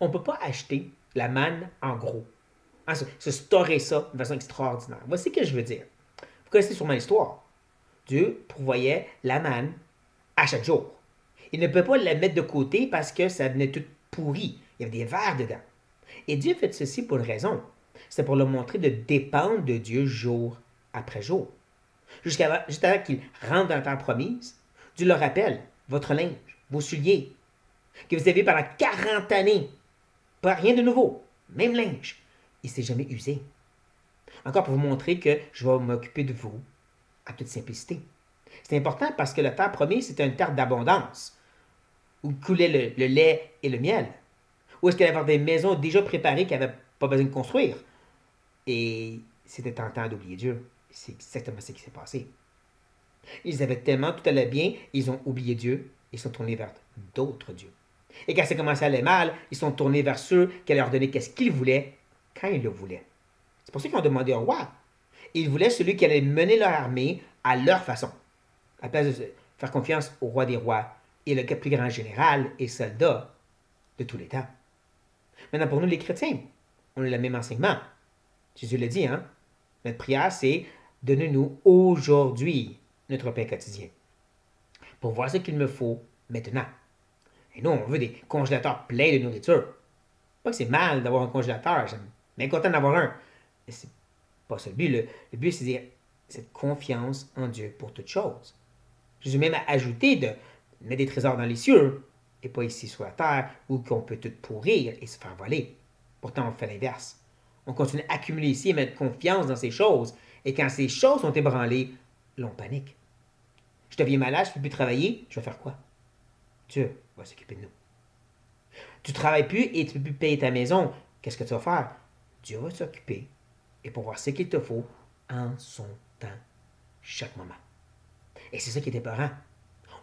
On ne peut pas acheter la manne en gros. Hein, se storer ça de façon extraordinaire. Voici ce que je veux dire. Vous connaissez sûrement l'histoire. Dieu pourvoyait la manne à chaque jour. Il ne peut pas la mettre de côté parce que ça venait tout pourri. Il y avait des vers dedans. Et Dieu fait ceci pour une raison. C'est pour leur montrer de dépendre de Dieu jour après jour. Juste avant qu'ils rentrent dans la terre promise, Dieu leur rappelle votre linge, vos souliers, que vous avez pendant 40 années. Pas rien de nouveau. Même linge. Il ne s'est jamais usé. Encore pour vous montrer que je vais m'occuper de vous à toute simplicité. C'est important parce que la terre promise, c'était une terre d'abondance, où coulait le lait et le miel. Où est-ce qu'il y avait des maisons déjà préparées qui n'avaient pas besoin de construire. Et c'était tentant d'oublier Dieu. C'est exactement ce qui s'est passé. Ils avaient tellement, tout allait bien, ils ont oublié Dieu et sont tournés vers d'autres dieux. Et quand ça commençait à aller mal, ils sont tournés vers ceux qui allaient leur donner qu'est-ce qu'ils voulaient, quand ils le voulaient. C'est pour ça qu'ils ont demandé au roi. Ils voulaient celui qui allait mener leur armée à leur façon. À la place de faire confiance au roi des rois et le plus grand général et soldat de tous les temps. Maintenant, pour nous les chrétiens, on a le même enseignement. Jésus le dit, hein? Notre prière, c'est donne-nous aujourd'hui notre pain quotidien. Pour voir ce qu'il me faut maintenant. Et nous, on veut des congélateurs pleins de nourriture. Pas que c'est mal d'avoir un congélateur, j'aime bien content d'avoir un. Mais c'est pas ça le but. Le but, c'est de dire cette confiance en Dieu pour toute chose. Jésus même a ajouté de mettre des trésors dans les cieux et pas ici sur la terre où qu'on peut tout pourrir et se faire voler. Pourtant, on fait l'inverse. On continue à accumuler ici et mettre confiance dans ces choses. Et quand ces choses sont ébranlées, l'on panique. Je deviens malade, je ne peux plus travailler, je vais faire quoi? Dieu va s'occuper de nous. Tu ne travailles plus et tu ne peux plus payer ta maison. Qu'est-ce que tu vas faire? Dieu va s'occuper et pour voir ce qu'il te faut en son temps, chaque moment. Et c'est ça qui est épeurant.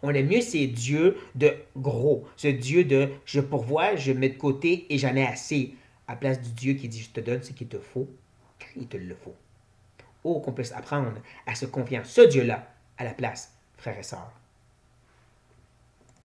On aime mieux ces dieux de gros, ce Dieu de je pourvois, je mets de côté et j'en ai assez, à la place du Dieu qui dit je te donne ce qu'il te faut quand il te le faut. Oh, qu'on puisse apprendre à se confier en ce Dieu-là à la place, frères et sœurs.